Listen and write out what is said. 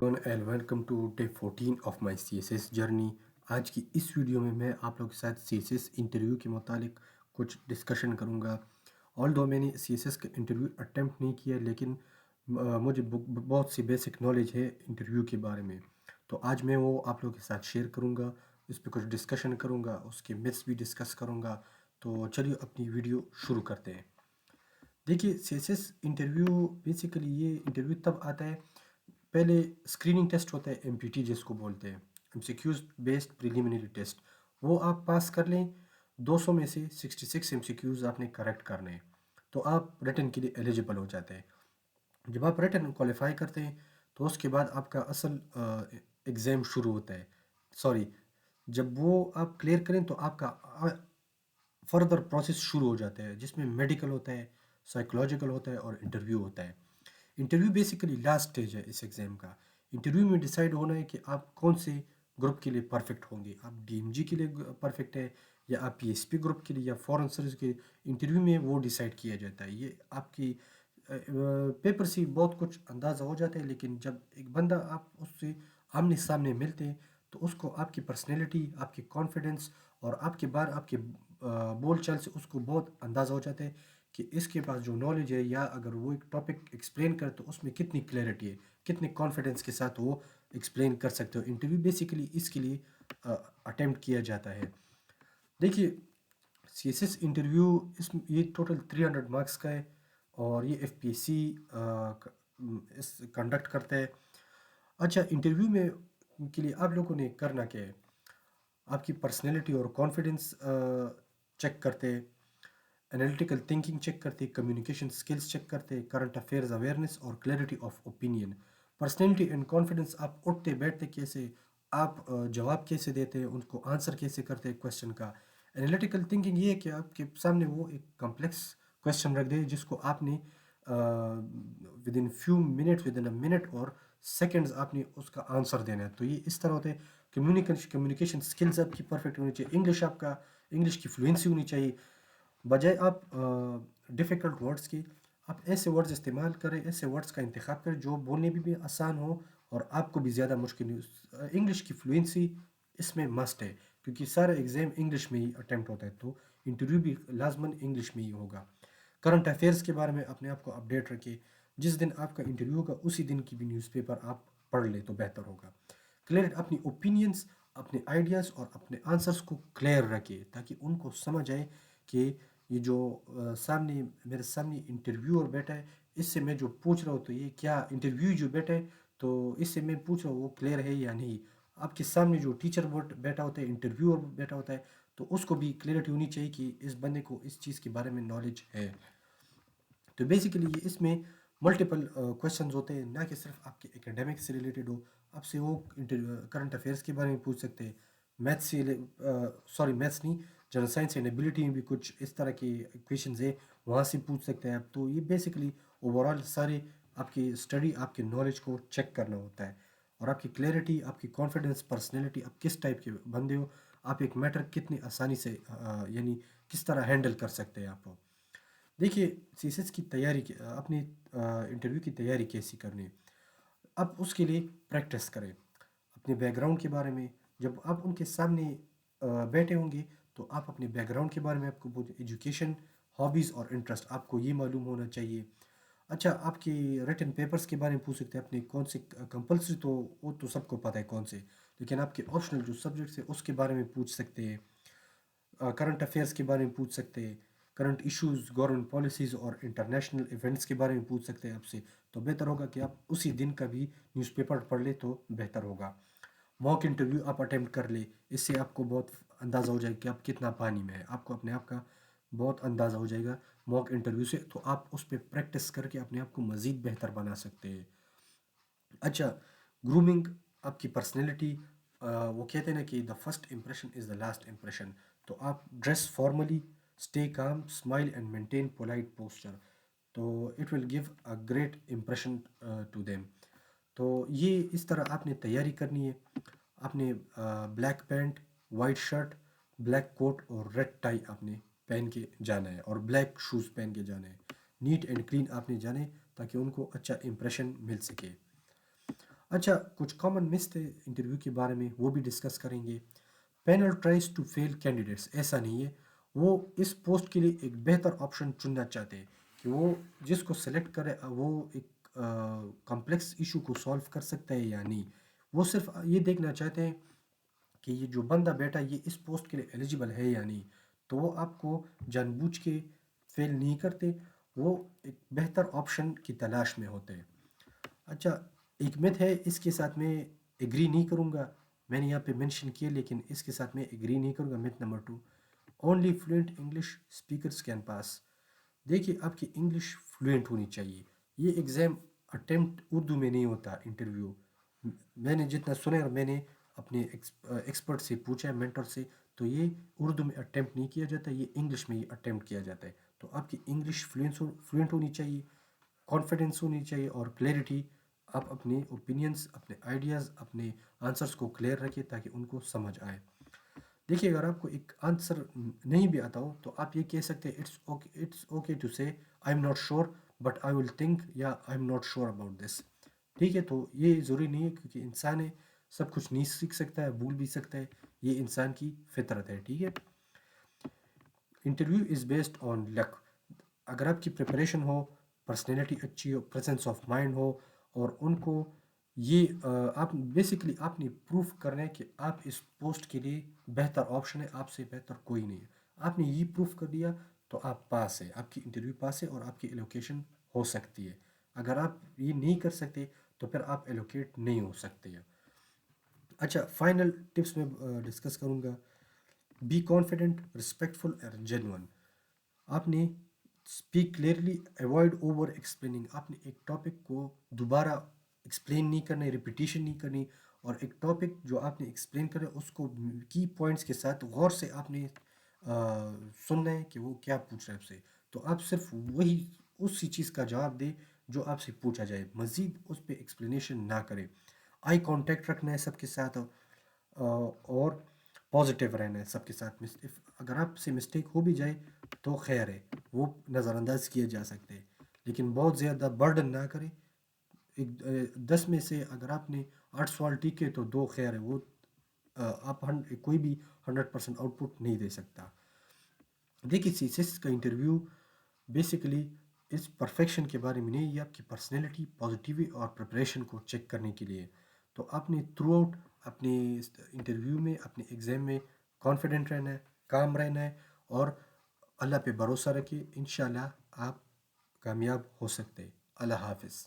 And welcome to day 14 of my C S S journey. آج کی اس video میں آپ لوگوں کے ساتھ سی ایس ایس انٹرویو کے متعلق کچھ ڈسکشن کروں گا۔ آل دو میں نے سی ایس ایس کا انٹرویو اٹیمپٹ نہیں کیا، لیکن مجھے بہت سی بیسک نالج ہے انٹرویو کے بارے میں، تو آج میں وہ آپ لوگوں کے ساتھ شیئر کروں گا، اس پہ کچھ ڈسکشن کروں گا، اس کے متس بھی ڈسکس کروں گا۔ تو چلیے اپنی ویڈیو شروع کرتے ہیں۔ دیکھیے C S S interview basically یہ انٹرویو تب آتا ہے، پہلے اسکریننگ ٹیسٹ ہوتا ہے ایم پی ٹی جس کو بولتے ہیں، M C Qs based preliminary test, وہ آپ پاس کر لیں۔ 200 میں سے 66 ایم سی کیوز آپ نے کریکٹ کرنے ہیں تو آپ ریٹن کے لیے ایلیجیبل ہو جاتے ہیں۔ جب آپ ریٹن کوالیفائی کرتے ہیں تو اس کے بعد آپ کا اصل ایگزام شروع ہوتا ہے، سوری، جب وہ آپ کلیئر کریں تو آپ کا فردر پروسیس شروع ہو جاتا ہے، جس میں میڈیکل ہوتا ہے، سائیکولوجیکل ہوتا ہے اور انٹرویو ہوتا ہے۔ انٹرویو بیسیکلی لاسٹ سٹیج ہے اس ایگزام کا۔ انٹرویو میں ڈیسائیڈ ہونا ہے کہ آپ کون سے گروپ کے لیے پرفیکٹ ہوں گے، آپ ڈی ایم جی کے لیے پرفیکٹ ہے یا آپ پی ایس پی گروپ کے لیے یا فورن سروس کے انٹرویو میں وہ ڈیسائیڈ کیا جاتا ہے۔ یہ آپ کی پیپر سے بہت کچھ اندازہ ہو جاتا ہے، لیکن جب ایک بندہ آپ اس سے آمنے سامنے ملتے ہیں تو اس کو آپ کی پرسنالٹی، آپ کی کانفیڈنس اور آپ کے بارے آپ کے بول چال سے اس کو بہت اندازہ ہو جاتا ہے کہ اس کے پاس جو نالج ہے، یا اگر وہ ایک ٹاپک ایکسپلین کرے تو اس میں کتنی کلیئرٹی ہے، کتنے کانفیڈنس کے ساتھ وہ ایکسپلین کر سکتے ہو۔ انٹرویو بیسیکلی اس کے لیے اٹیمپٹ کیا جاتا ہے۔ دیکھیے سی ایس ایس انٹرویو یہ ٹوٹل 300 مارکس کا ہے، اور یہ ایف پی ایس سی اس کنڈکٹ کرتا ہے۔ اچھا، انٹرویو میں کے لیے آپ لوگوں نے کرنا کیا ہے، آپ کی پرسنالٹی اور کانفیڈنس چیک کرتے، انالیٹیکل تھنکنگ چیک کرتے، کمیونیکیشن سکلز چیک کرتے، کرنٹ افیئرز اویئرنیس اور clarity of opinion. Personality and confidence, آپ اٹھتے بیٹھتے کیسے، آپ جواب کیسے دیتے ہیں، ان کو آنسر کیسے کرتے ہیں کویسچن کا۔ انالیٹیکل تھنکنگ یہ ہے کہ آپ کے سامنے وہ ایک کمپلیکس کویسچن رکھ دے جس کو آپ نے with in few minute, with in a minute اور سیکنڈز آپ نے اس کا آنسر دینا ہے۔ تو یہ اس طرح ہوتا ہے۔ کمیونیکیشن سکلز آپ کی پرفیکٹ ہونی چاہیے، انگلش کی فلوئنسی ہونی چاہیے۔ بجائے آپ ڈیفیکلٹ ورڈز کی، آپ ایسے ورڈز استعمال کریں، ایسے ورڈز کا انتخاب کریں جو بولنے بھی آسان ہو اور آپ کو بھی زیادہ مشکل نہیں۔ انگلش کی فلوئنسی اس میں مسٹ ہے، کیونکہ سارا ایگزام انگلش میں ہی اٹیمپٹ ہوتا ہے، تو انٹرویو بھی لازماً انگلش میں ہی ہوگا۔ کرنٹ افیئرس کے بارے میں اپنے آپ کو اپڈیٹ رکھیں، جس دن آپ کا انٹرویو ہوگا اسی دن کی بھی نیوز پیپر آپ پڑھ لیں تو بہتر ہوگا۔ کلیئر اپنی اوپینینس، اپنے آئیڈیاز اور اپنے آنسرس کو کلیئر رکھے تاکہ ان کو سمجھ آئے کہ یہ جو میرے سامنے انٹرویور بیٹھا ہے، اس سے میں جو پوچھ رہا ہوں تو یہ کیا انٹرویو جو بیٹھا ہے تو اس سے میں پوچھ رہا ہوں وہ کلیئر ہے یا نہیں۔ آپ کے سامنے جو ٹیچر بیٹھا ہوتا ہے، انٹرویور بیٹھا ہوتا ہے، تو اس کو بھی کلیئرٹی ہونی چاہیے کہ اس بندے کو اس چیز کے بارے میں نالج ہے۔ تو بیسیکلی اس میں ملٹیپل کویشچنز ہوتے ہیں، نہ کہ صرف آپ کے اکیڈمک سے ریلیٹڈ ہو، آپ سے وہ کرنٹ افیئرس کے بارے میں پوچھ سکتے ہیں، میتھس سے میتھس نہیں، جنرل سائنس اینڈ ایبلٹی میں بھی کچھ اس طرح کی کویشچنز ہیں، وہاں سے پوچھ سکتے ہیں آپ۔ تو یہ بیسیکلی اوور آل سارے آپ کی اسٹڈی، آپ کے نالج کو چیک کرنا ہوتا ہے، اور آپ کی کلیئرٹی، آپ کی کانفیڈنس، پرسنالٹی، آپ کس ٹائپ کے بندے ہو، آپ ایک میٹر کتنی آسانی سے یعنی کس طرح ہینڈل کر سکتے ہیں آپ کو۔ دیکھیے سی ایس ایس کی تیاری، اپنی انٹرویو کی تیاری کیسی کرنی ہے، اب اس کے لیے پریکٹس کریں اپنے بیک گراؤنڈ کے بارے میں۔ جب آپ ان کے سامنے بیٹھے ہوں گے تو آپ اپنے بیک گراؤنڈ کے بارے میں، آپ کو ایجوکیشن، ہابیز اور انٹرسٹ آپ کو یہ معلوم ہونا چاہیے۔ اچھا، آپ کی ریٹن پیپرز کے بارے میں پوچھ سکتے ہیں، اپنے کون سے کمپلسری، تو وہ تو سب کو پتہ ہے کون سے، لیکن آپ کے آپشنل جو سبجیکٹس ہیں اس کے بارے میں پوچھ سکتے ہیں۔ کرنٹ افیئرس کے بارے میں پوچھ سکتے ہیں، کرنٹ ایشوز، گورنمنٹ پالیسیز اور انٹرنیشنل ایونٹس کے بارے میں پوچھ سکتے ہیں آپ سے۔ تو بہتر ہوگا کہ آپ اسی دن کا بھی نیوز پیپر پڑھ لیں تو بہتر ہوگا۔ موک انٹرویو آپ اٹیمپٹ کر لیں، اس سے آپ کو بہت اندازہ ہو جائے کہ آپ کتنا پانی میں ہے، آپ کو اپنے آپ کا بہت اندازہ ہو جائے گا موک انٹرویو سے، تو آپ اس پہ پریکٹس کر کے اپنے آپ کو مزید بہتر بنا سکتے ہیں۔ اچھا، گرومنگ، آپ کی پرسنالٹی، وہ کہتے ہیں نا کہ the first impression is the last impression, تو آپ dress formally, stay calm, smile and maintain polite posture, تو it will give a great impression to them. تو یہ اس طرح آپ نے تیاری کرنی ہے۔ آپ نے black pant, white shirt, black coat اور ریڈ ٹائی آپ نے پہن کے جانا ہے، اور بلیک شوز پہن کے جانا ہے۔ نیٹ اینڈ کلین آپ نے جانے تاکہ ان کو اچھا امپریشن مل سکے۔ اچھا، کچھ کامن مس تھے انٹرویو کے بارے میں، وہ بھی ڈسکس کریں گے۔ Panel tries to fail candidates, ایسا نہیں ہے، وہ اس پوسٹ کے لیے ایک بہتر آپشن چننا چاہتے ہیں کہ وہ جس کو سلیکٹ کرے وہ ایک کمپلیکس ایشو کو سالو کر سکتا ہے یا نہیں۔ وہ صرف یہ دیکھنا چاہتے ہیں کہ یہ جو بندہ بیٹا یہ اس پوسٹ کے لیے ایلیجیبل ہے یا نہیں۔ تو وہ آپ کو جان بوجھ کے فیل نہیں کرتے، وہ ایک بہتر آپشن کی تلاش میں ہوتے ہیں۔ اچھا، ایک میتھ ہے، اس کے ساتھ میں ایگری نہیں کروں گا، میں نے یہاں پہ مینشن کیا لیکن اس کے ساتھ میں ایگری نہیں کروں گا۔ Myth number 2، only fluent English speakers can pass. دیکھیے، آپ کی انگلش فلوئنٹ ہونی چاہیے۔ یہ ایگزام اٹیمپٹ اردو میں نہیں ہوتا، انٹرویو میں نے جتنا سنا ہے اور میں نے اپنے ایکسپرٹ سے پوچھا ہے، مینٹر سے، تو یہ اردو میں اٹیمپٹ نہیں کیا جاتا، یہ انگلش میں ہی اٹیمپٹ کیا جاتا ہے۔ تو آپ کی انگلش فلوئنٹ ہونی چاہیے، کانفیڈنس ہونی چاہیے اور کلیئرٹی۔ آپ اپنے اوپینینس، اپنے آئیڈیاز، اپنے آنسرس کو کلیئر رکھیں تاکہ ان کو سمجھ آئے۔ دیکھیے، اگر آپ کو ایک آنسر نہیں بھی آتا ہو تو آپ یہ کہہ سکتے ہیں it's okay to say I am not sure but I will think, یا I am not sure about this. ٹھیک ہے، تو یہ ضروری نہیں ہے کیونکہ انسان ہے، سب کچھ نہیں سیکھ سکتا ہے، بھول بھی سکتا ہے، یہ انسان کی فطرت ہے۔ ٹھیک ہے، انٹرویو از بیسڈ آن لک۔ اگر آپ کی پریپریشن ہو، پرسنالٹی اچھی ہو، پریزنس آف مائنڈ ہو، اور ان کو یہ آپ بیسیکلی آپ نے پروف کرنا ہے کہ آپ اس پوسٹ کے لیے بہتر آپشن ہے، آپ سے بہتر کوئی نہیں ہے۔ آپ نے یہ پروف کر دیا تو آپ پاس ہے، آپ کی انٹرویو پاس ہے اور آپ کی ایلوکیشن ہو سکتی ہے۔ اگر آپ یہ نہیں کر سکتے تو پھر آپ ایلوکیٹ نہیں ہو سکتے ہیں۔ اچھا، فائنل ٹپس میں ڈسکس کروں گا۔ بی کانفیڈنٹ، رسپیکٹفل اور جینون۔ آپ نے speak clearly, avoid over explaining. آپ نے ایک ٹاپک کو دوبارہ ایکسپلین نہیں کرنا ہے، ریپیٹیشن نہیں کرنی، اور ایک ٹاپک جو آپ نے ایکسپلین کرا اس کو کی پوائنٹس کے ساتھ غور سے آپ نے سننا ہے کہ وہ کیا پوچھ رہا ہے آپ سے۔ تو آپ صرف وہی اسی چیز کا جواب دیں جو آپ سے پوچھا جائے، مزید اس پہ ایکسپلینیشن نہ کریں۔ آئی کانٹیکٹ رکھنا ہے سب کے ساتھ، اور پازیٹیو رہنا ہے سب کے ساتھ۔ اگر آپ سے مسٹیک ہو بھی جائے تو خیر ہے، وہ نظر انداز کیے جا سکتے ہیں، لیکن بہت زیادہ برڈن نہ کریں۔ ایک 10 میں سے اگر آپ نے 8 سوال ٹھیک ہے تو 2 خیر ہے، وہ آپ کوئی بھی 100% آؤٹ پٹ نہیں دے سکتا۔ دیکھیے، سی ایس کا انٹرویو بیسیکلی اس پرفیکشن کے بارے میں نہیں، یہ آپ کی پرسنالٹی، پازیٹیوٹی اور پریپریشن کو چیک کرنے کے لیے۔ تو آپ نے تھرو آؤٹ اپنے انٹرویو میں، اپنے ایگزام میں کانفیڈنٹ رہنا ہے، کام رہنا ہے، اور اللہ پہ بھروسہ رکھے، انشاءاللہ آپ کامیاب ہو سکتے ہیں۔ اللہ حافظ۔